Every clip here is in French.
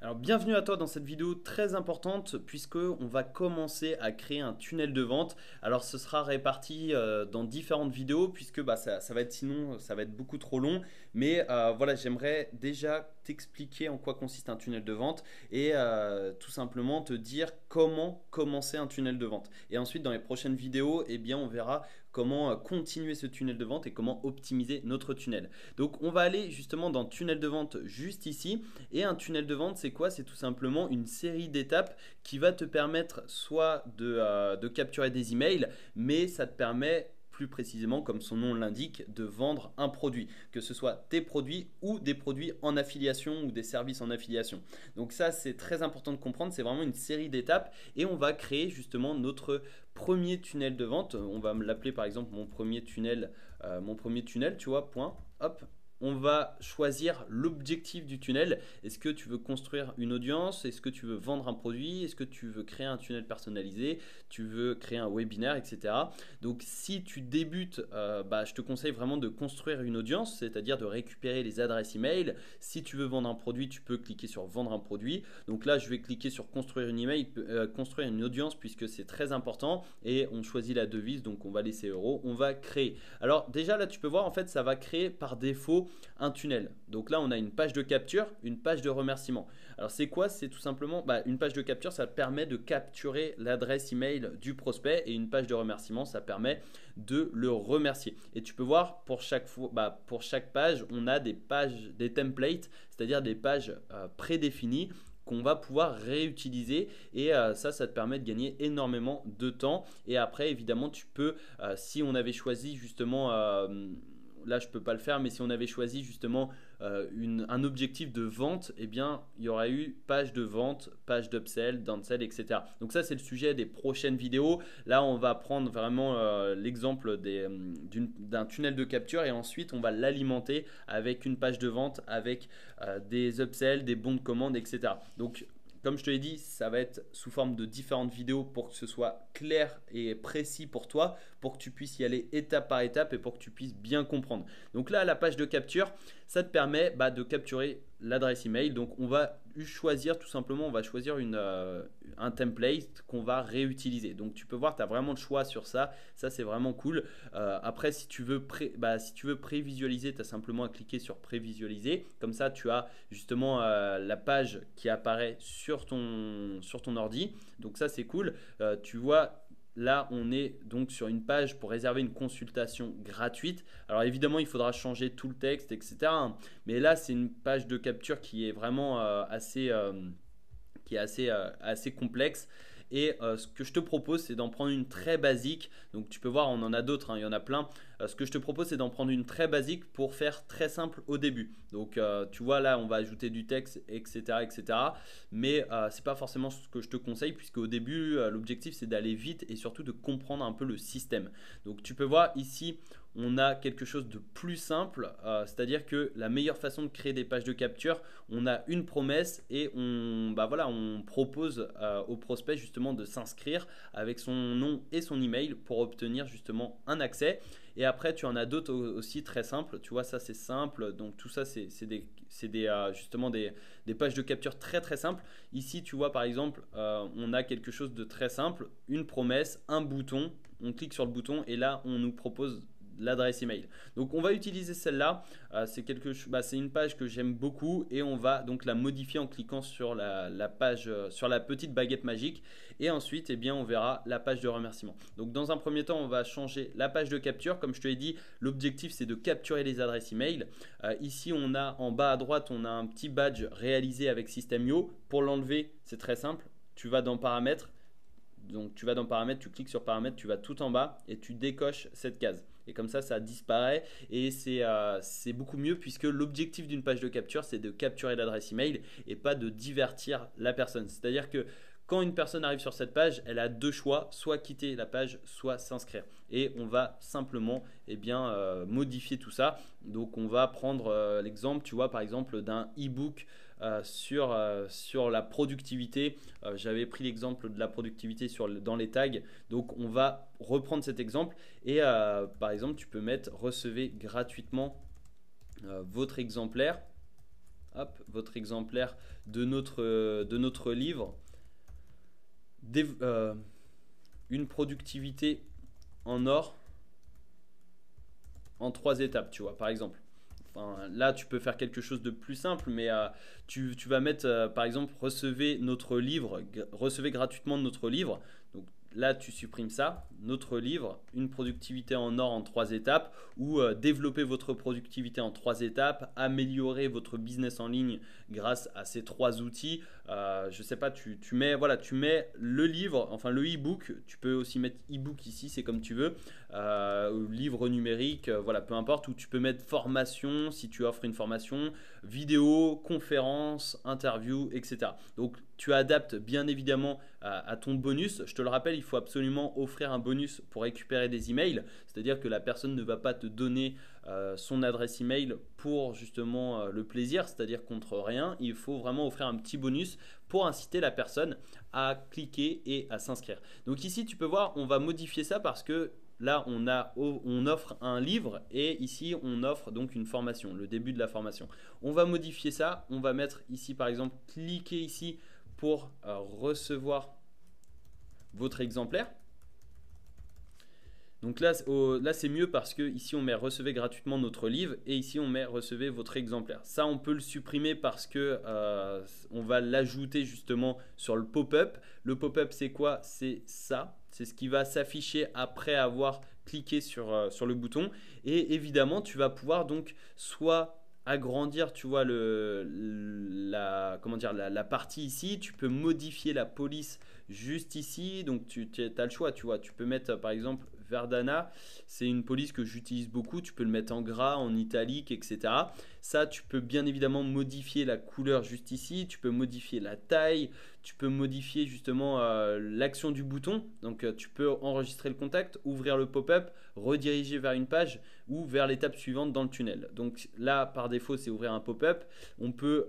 Alors bienvenue à toi dans cette vidéo très importante puisque on va commencer à créer un tunnel de vente. Alors ce sera réparti dans différentes vidéos puisque ça va être sinon ça va être beaucoup trop long. Mais voilà, j'aimerais déjà t'expliquer en quoi consiste un tunnel de vente et tout simplement te dire comment commencer un tunnel de vente. Et ensuite dans les prochaines vidéos, eh bien, on verra comment continuer ce tunnel de vente et comment optimiser notre tunnel. Donc on va aller justement dans tunnel de vente juste ici. Et un tunnel de vente, c'est quoi? C'est tout simplement une série d'étapes qui va te permettre soit de capturer des emails, mais ça te permet plus précisément, comme son nom l'indique, de vendre un produit, que ce soit tes produits ou des produits en affiliation ou des services en affiliation. Donc ça, c'est très important de comprendre, c'est vraiment une série d'étapes et on va créer justement notre premier tunnel de vente. On va me l'appeler par exemple mon premier tunnel, tu vois, point, hop, on va choisir l'objectif du tunnel. Est-ce que tu veux construire une audience? Est-ce que tu veux vendre un produit? Est-ce que tu veux créer un tunnel personnalisé? Tu veux créer un webinaire, etc. Donc si tu débutes, je te conseille vraiment de construire une audience, c'est-à-dire de récupérer les adresses email. Si tu veux vendre un produit, tu peux cliquer sur vendre un produit. Donc là, je vais cliquer sur construire une email, construire une audience puisque c'est très important et on choisit la devise, donc on va laisser euro, on va créer. Alors déjà là, tu peux voir en fait, ça va créer par défaut un tunnel. Donc là, on a une page de capture, une page de remerciement. Alors c'est quoi? C'est tout simplement une page de capture, ça permet de capturer l'adresse email du prospect et une page de remerciement, ça permet de le remercier. Et tu peux voir pour chaque page, on a des pages, des templates, c'est-à-dire des pages prédéfinies qu'on va pouvoir réutiliser et ça te permet de gagner énormément de temps. Et après, évidemment, tu peux, si on avait choisi justement là je peux pas le faire, mais si on avait choisi justement un objectif de vente, eh bien il y aurait eu page de vente, page d'upsell, downsell, etc. Donc ça c'est le sujet des prochaines vidéos. Là on va prendre vraiment l'exemple d'un tunnel de capture et ensuite on va l'alimenter avec une page de vente, avec des upsells, des bons de commande, etc. Donc comme je te l'ai dit, ça va être sous forme de différentes vidéos pour que ce soit clair et précis pour toi, pour que tu puisses y aller étape par étape et pour que tu puisses bien comprendre. Donc là, la page de capture, ça te permet de capturer l'adresse email. Donc on va choisir tout simplement, on va choisir un template qu'on va réutiliser. Donc tu peux voir, tu as vraiment le choix sur ça. Ça, c'est vraiment cool. Après, si tu veux prévisualiser, tu as simplement à cliquer sur prévisualiser. Comme ça, tu as justement la page qui apparaît sur ton ordi. Donc ça, c'est cool. Tu vois, là, on est donc sur une page pour réserver une consultation gratuite. Alors évidemment, il faudra changer tout le texte, etc. Mais là, c'est une page de capture qui est vraiment assez complexe. Et ce que je te propose, c'est d'en prendre une très basique. Donc tu peux voir, on en a d'autres, hein, il y en a plein. Ce que je te propose, c'est d'en prendre une très basique pour faire très simple au début. Donc tu vois, là, on va ajouter du texte, etc. etc. Mais ce n'est pas forcément ce que je te conseille, puisque au début, l'objectif, c'est d'aller vite et surtout de comprendre un peu le système. Donc tu peux voir ici, on a quelque chose de plus simple, c'est-à-dire que la meilleure façon de créer des pages de capture, on a une promesse et on propose au prospect justement de s'inscrire avec son nom et son email pour obtenir justement un accès. Et après, tu en as d'autres aussi très simples. Tu vois, ça c'est simple. Donc tout ça, justement des pages de capture très très simples. Ici, tu vois par exemple, on a quelque chose de très simple, une promesse, un bouton. On clique sur le bouton et là, on nous propose l'adresse email. Donc on va utiliser celle-là. C'est une page que j'aime beaucoup et on va donc la modifier en cliquant sur la page, sur la petite baguette magique. Et ensuite, eh bien, on verra la page de remerciement. Donc dans un premier temps, on va changer la page de capture. Comme je te l'ai dit, l'objectif c'est de capturer les adresses email. Ici, on a en bas à droite, on a un petit badge réalisé avec System.io. Pour l'enlever, c'est très simple. Tu vas dans paramètres. Donc tu vas dans paramètres, tu cliques sur paramètres, tu vas tout en bas et tu décoches cette case. Et comme ça disparaît et c'est beaucoup mieux puisque l'objectif d'une page de capture, c'est de capturer l'adresse email et pas de divertir la personne. C'est-à-dire que quand une personne arrive sur cette page, elle a deux choix, soit quitter la page, soit s'inscrire. Et on va simplement modifier tout ça. Donc on va prendre l'exemple, tu vois, par exemple d'un e-book sur la productivité. J'avais pris l'exemple de la productivité dans les tags. Donc on va reprendre cet exemple et par exemple tu peux mettre recevez gratuitement votre exemplaire. hop, votre exemplaire de notre livre. Une productivité en or en 3 étapes, tu vois, par exemple. Enfin, là, tu peux faire quelque chose de plus simple, mais tu vas mettre, par exemple, recevez gratuitement notre livre. Donc là, tu supprimes ça, notre livre, une productivité en or en 3 étapes, ou développer votre productivité en 3 étapes, améliorer votre business en ligne grâce à ces 3 outils. Je sais pas, tu mets le livre, enfin le e-book, tu peux aussi mettre e-book ici, c'est comme tu veux, livre numérique, voilà, peu importe, ou tu peux mettre formation si tu offres une formation, vidéo, conférence, interview, etc. Donc tu adaptes bien évidemment à ton bonus. Je te le rappelle, il faut absolument offrir un bonus pour récupérer des emails, c'est-à-dire que la personne ne va pas te donner son adresse email pour justement le plaisir, c'est-à-dire contre rien. Il faut vraiment offrir un petit bonus pour inciter la personne à cliquer et à s'inscrire. Donc ici, tu peux voir, on va modifier ça parce que là, on offre un livre et ici, on offre donc une formation, le début de la formation. On va modifier ça. On va mettre ici, par exemple, cliquez ici pour recevoir votre exemplaire. Donc là, c'est mieux parce que ici on met recevez gratuitement notre livre et ici on met recevez votre exemplaire. Ça, on peut le supprimer parce que on va l'ajouter justement sur le pop-up. Le pop-up, c'est quoi? C'est ça. C'est ce qui va s'afficher après avoir cliqué sur le bouton. Et évidemment, tu vas pouvoir donc soit agrandir, tu vois, la partie ici. Tu peux modifier la police juste ici. Donc tu as le choix, tu vois. Tu peux mettre par exemple Verdana, c'est une police que j'utilise beaucoup. Tu peux le mettre en gras, en italique, etc. Ça, tu peux bien évidemment modifier la couleur juste ici. Tu peux modifier la taille. Tu peux modifier justement l'action du bouton. Donc, tu peux enregistrer le contact, ouvrir le pop-up, rediriger vers une page ou vers l'étape suivante dans le tunnel. Donc là, par défaut, c'est ouvrir un pop-up. On peut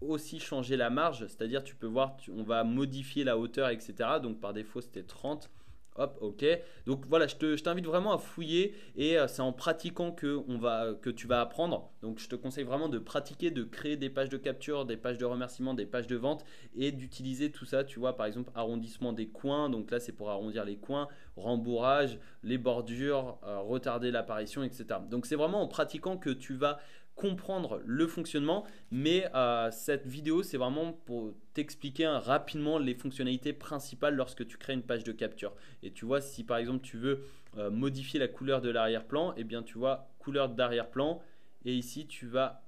aussi changer la marge, c'est-à-dire tu peux voir, on va modifier la hauteur, etc. Donc par défaut, c'était 30. Hop, ok. Donc voilà, je t'invite vraiment à fouiller et c'est en pratiquant que tu vas apprendre. Donc je te conseille vraiment de pratiquer, de créer des pages de capture, des pages de remerciement, des pages de vente et d'utiliser tout ça. Tu vois, par exemple, arrondissement des coins. Donc là, c'est pour arrondir les coins, rembourrage, les bordures, retarder l'apparition, etc. Donc c'est vraiment en pratiquant que tu vas comprendre le fonctionnement, mais cette vidéo c'est vraiment pour t'expliquer rapidement les fonctionnalités principales lorsque tu crées une page de capture. Et tu vois, si par exemple tu veux modifier la couleur de l'arrière-plan, et bien tu vois couleur d'arrière-plan et ici tu vas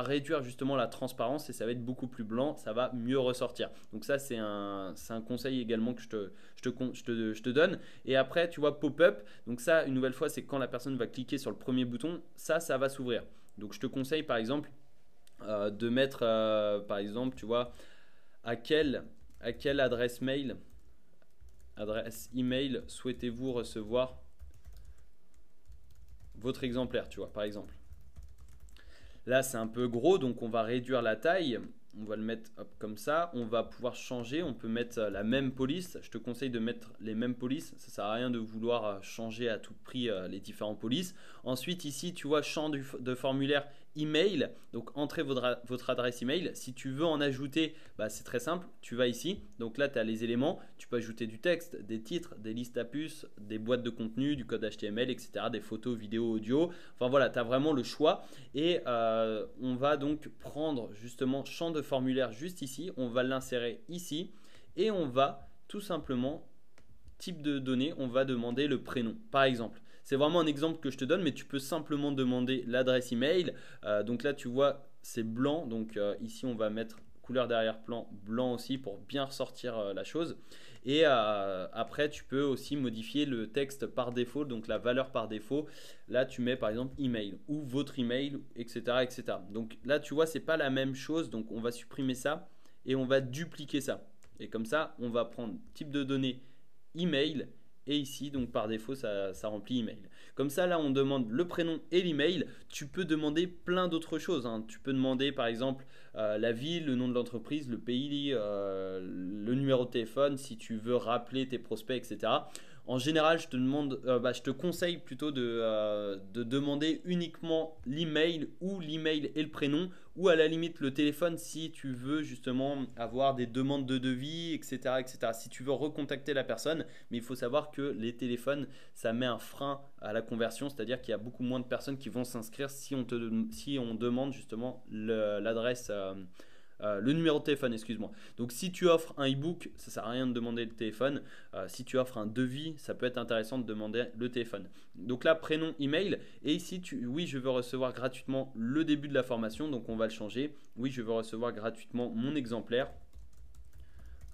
réduire justement la transparence et ça va être beaucoup plus blanc, ça va mieux ressortir. Donc ça, c'est un conseil également que je te donne. Et après, tu vois, pop-up. Donc ça, une nouvelle fois, c'est quand la personne va cliquer sur le premier bouton, ça va s'ouvrir. Donc je te conseille par exemple de mettre, par exemple, tu vois, à quelle adresse email souhaitez-vous recevoir votre exemplaire, tu vois, par exemple. Là, c'est un peu gros, donc on va réduire la taille. On va le mettre comme ça. On va pouvoir changer. On peut mettre la même police. Je te conseille de mettre les mêmes polices. Ça ne sert à rien de vouloir changer à tout prix les différents polices. Ensuite, ici, tu vois, champ de formulaire email. Donc, entrez votre adresse email. Si tu veux en ajouter, c'est très simple. Tu vas ici. Donc là, tu as les éléments. Tu peux ajouter du texte, des titres, des listes à puces, des boîtes de contenu, du code HTML, etc. Des photos, vidéos, audio. Enfin voilà, tu as vraiment le choix. Et on va donc prendre justement champ de formulaire juste ici. On va l'insérer ici. Et on va tout simplement, type de données, on va demander le prénom. Par exemple. C'est vraiment un exemple que je te donne, mais tu peux simplement demander l'adresse email. Donc là, tu vois, c'est blanc. Donc ici, on va mettre couleur d'arrière-plan blanc aussi pour bien ressortir la chose. Et après, tu peux aussi modifier le texte par défaut, donc la valeur par défaut. Là, tu mets par exemple email ou votre email, etc., etc. Donc là, tu vois, c'est pas la même chose. Donc on va supprimer ça et on va dupliquer ça. Et comme ça, on va prendre type de données email. Et ici, donc par défaut, ça remplit email. Comme ça, là, on demande le prénom et l'email. Tu peux demander plein d'autres choses, hein. Tu peux demander, par exemple, la ville, le nom de l'entreprise, le pays, le numéro de téléphone, si tu veux rappeler tes prospects, etc. En général, je te conseille plutôt de demander uniquement l'email ou l'email et le prénom, ou à la limite le téléphone si tu veux justement avoir des demandes de devis, etc., etc. Si tu veux recontacter la personne, mais il faut savoir que les téléphones, ça met un frein à la conversion, c'est-à-dire qu'il y a beaucoup moins de personnes qui vont s'inscrire si on demande justement l'adresse. Le numéro de téléphone, excuse-moi. Donc si tu offres un e-book, ça sert à rien de demander le téléphone. Si tu offres un devis, ça peut être intéressant de demander le téléphone. Donc là, prénom, email. Et ici, oui, je veux recevoir gratuitement le début de la formation. Donc on va le changer. Oui, je veux recevoir gratuitement mon exemplaire.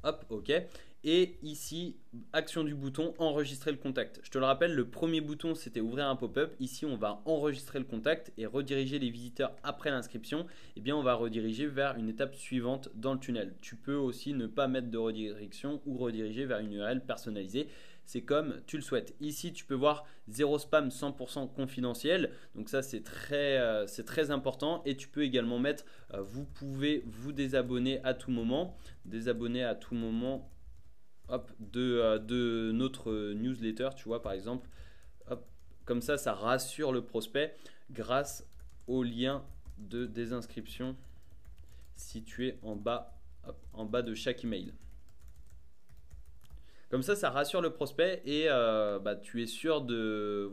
Hop, ok. Et ici, action du bouton, enregistrer le contact. Je te le rappelle, le premier bouton, c'était ouvrir un pop-up. Ici, on va enregistrer le contact et rediriger les visiteurs après l'inscription. Eh bien, on va rediriger vers une étape suivante dans le tunnel. Tu peux aussi ne pas mettre de redirection ou rediriger vers une URL personnalisée. C'est comme tu le souhaites. Ici, tu peux voir 0 spam 100% confidentiel. Donc ça, c'est très important. Et tu peux également mettre, vous pouvez vous désabonner à tout moment. Désabonner à tout moment. Hop, de notre newsletter, tu vois, par exemple. Hop, comme ça rassure le prospect grâce au lien de désinscription situé en bas, hop, en bas de chaque email. Comme ça rassure le prospect et tu es sûr de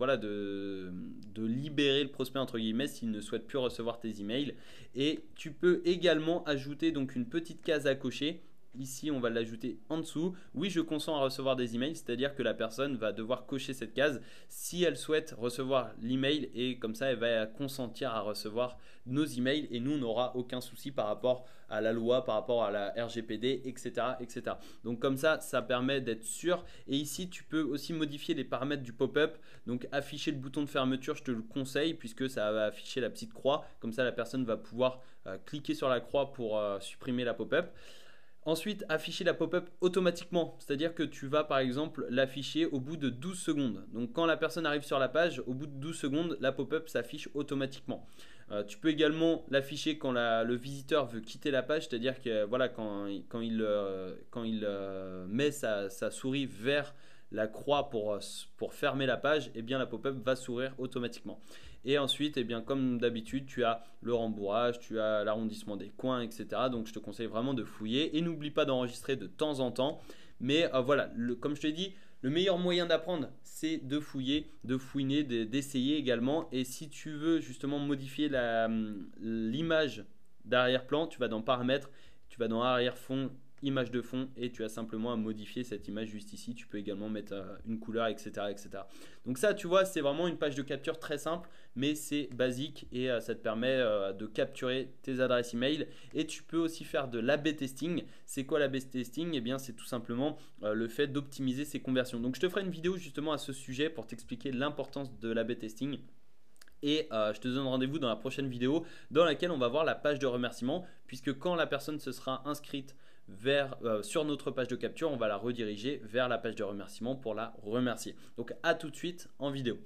libérer le prospect entre guillemets s'il ne souhaite plus recevoir tes emails. Et tu peux également ajouter donc une petite case à cocher. Ici, on va l'ajouter en dessous. Oui, je consens à recevoir des emails, c'est-à-dire que la personne va devoir cocher cette case si elle souhaite recevoir l'email et comme ça, elle va consentir à recevoir nos emails et nous, on n'aura aucun souci par rapport à la loi, par rapport à la RGPD, etc., etc. Donc comme ça permet d'être sûr. Et ici, tu peux aussi modifier les paramètres du pop-up. Donc afficher le bouton de fermeture, je te le conseille puisque ça va afficher la petite croix. Comme ça, la personne va pouvoir cliquer sur la croix pour supprimer la pop-up. Ensuite, afficher la pop-up automatiquement, c'est-à-dire que tu vas par exemple l'afficher au bout de 12 secondes. Donc quand la personne arrive sur la page, au bout de 12 secondes, la pop-up s'affiche automatiquement. Tu peux également l'afficher quand le visiteur veut quitter la page, c'est-à-dire que voilà, quand il met sa souris vers la croix pour fermer la page, eh bien la pop-up va s'ouvrir automatiquement. Et ensuite, eh bien, comme d'habitude, tu as le rembourrage, tu as l'arrondissement des coins, etc. Donc je te conseille vraiment de fouiller. Et n'oublie pas d'enregistrer de temps en temps. Mais voilà, comme je te l'ai dit, le meilleur moyen d'apprendre, c'est de fouiller, de fouiner, d'essayer également. Et si tu veux justement modifier l'image d'arrière-plan, tu vas dans paramètres, tu vas dans arrière-fond, image de fond et tu as simplement à modifier cette image juste ici. Tu peux également mettre une couleur, etc., etc. Donc ça, tu vois, c'est vraiment une page de capture très simple, mais c'est basique et ça te permet de capturer tes adresses email. Et tu peux aussi faire de l'A/B testing. C'est quoi l'A/B testing? Eh bien, c'est tout simplement le fait d'optimiser ses conversions. Donc, je te ferai une vidéo justement à ce sujet pour t'expliquer l'importance de l'A/B testing. Et je te donne rendez-vous dans la prochaine vidéo dans laquelle on va voir la page de remerciement, puisque quand la personne se sera inscrite sur notre page de capture, on va la rediriger vers la page de remerciement pour la remercier. Donc à tout de suite en vidéo.